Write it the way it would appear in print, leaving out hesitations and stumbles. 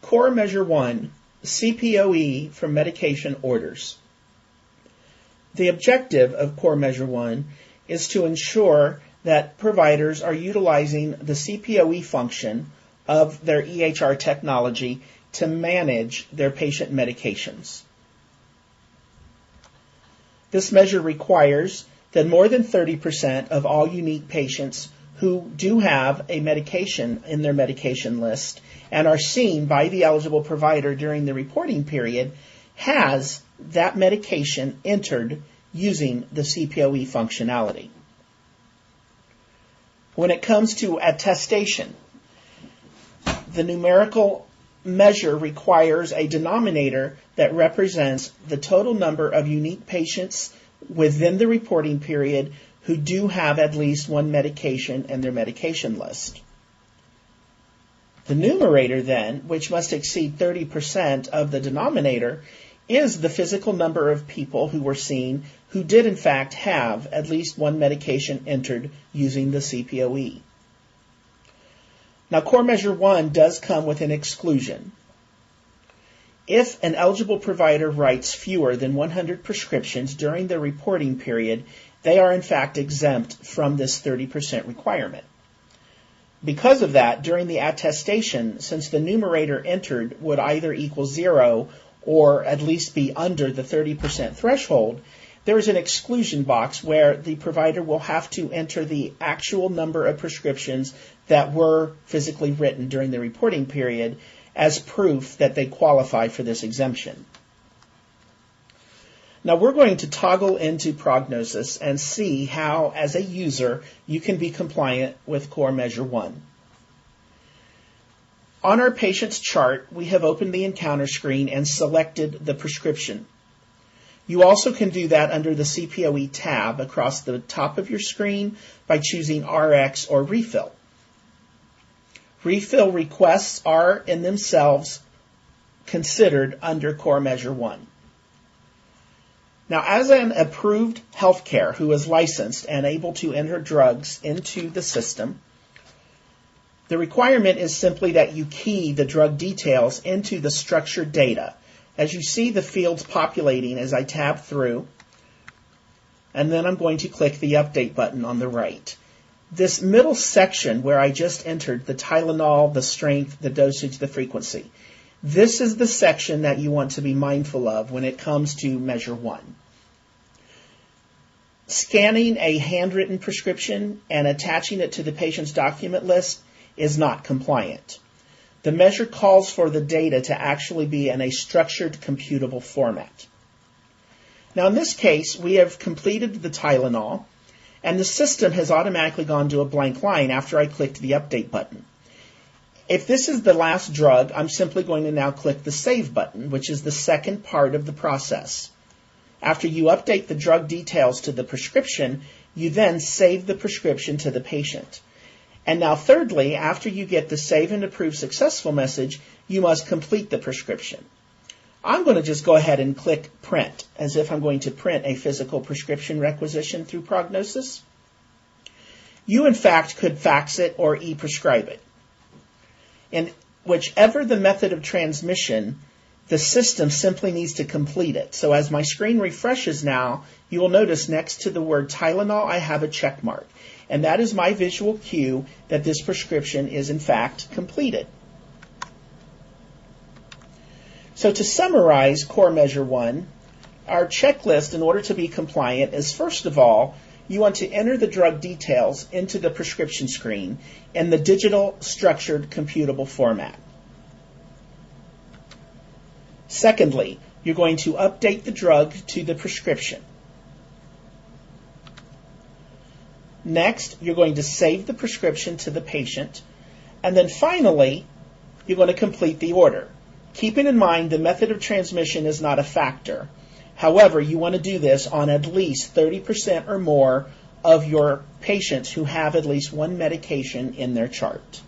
Core Measure 1, CPOE from medication orders. The objective of Core Measure 1 is to ensure that providers are utilizing the CPOE function of their EHR technology to manage their patient medications. This measure requires that more than 30% of all unique patients who do have a medication in their medication list and are seen by the eligible provider during the reporting period has that medication entered using the CPOE functionality. When it comes to attestation, the numerical measure requires a denominator that represents the total number of unique patients within the reporting period who do have at least one medication in their medication list. The numerator then, which must exceed 30% of the denominator, is the physical number of people who were seen who did in fact have at least one medication entered using the CPOE. Now, Core Measure 1 does come with an exclusion. If an eligible provider writes fewer than 100 prescriptions during the reporting period, they are in fact exempt from this 30% requirement. Because of that, during the attestation, since the numerator entered would either equal 0 or at least be under the 30% threshold, there is an exclusion box where the provider will have to enter the actual number of prescriptions that were physically written during the reporting period as proof that they qualify for this exemption. Now we're going to toggle into Prognosis and see how, as a user, you can be compliant with Core Measure 1. On our patient's chart, we have opened the encounter screen and selected the prescription. You also can do that under the CPOE tab across the top of your screen by choosing RX or Refill. Refill requests are in themselves considered under Core Measure 1. Now, as an approved healthcare who is licensed and able to enter drugs into the system, the requirement is simply that you key the drug details into the structured data. As you see the fields populating as I tab through, and then I'm going to click the Update button on the right. This middle section where I just entered the Tylenol, the strength, the dosage, the frequency, this is the section that you want to be mindful of when it comes to Measure 1. Scanning a handwritten prescription and attaching it to the patient's document list is not compliant. The measure calls for the data to actually be in a structured, computable format. Now, in this case, we have completed the Tylenol, and the system has automatically gone to a blank line after I clicked the Update button. If this is the last drug, I'm simply going to now click the Save button, which is the second part of the process. After you update the drug details to the prescription, you then save the prescription to the patient. And now thirdly, after you get the Save and Approve Successful message, you must complete the prescription. I'm going to just go ahead and click Print, as if I'm going to print a physical prescription requisition through Prognosis. You, in fact, could fax it or e-prescribe it. And whichever the method of transmission, the system simply needs to complete it. So as my screen refreshes now, you will notice next to the word Tylenol, I have a check mark. And that is my visual cue that this prescription is in fact completed. So to summarize Core Measure 1, our checklist in order to be compliant is, first of all, you want to enter the drug details into the prescription screen in the digital structured computable format. Secondly, you're going to update the drug to the prescription. Next, you're going to save the prescription to the patient. And then finally, you're going to complete the order. Keeping in mind the method of transmission is not a factor. However, you want to do this on at least 30% or more of your patients who have at least one medication in their chart.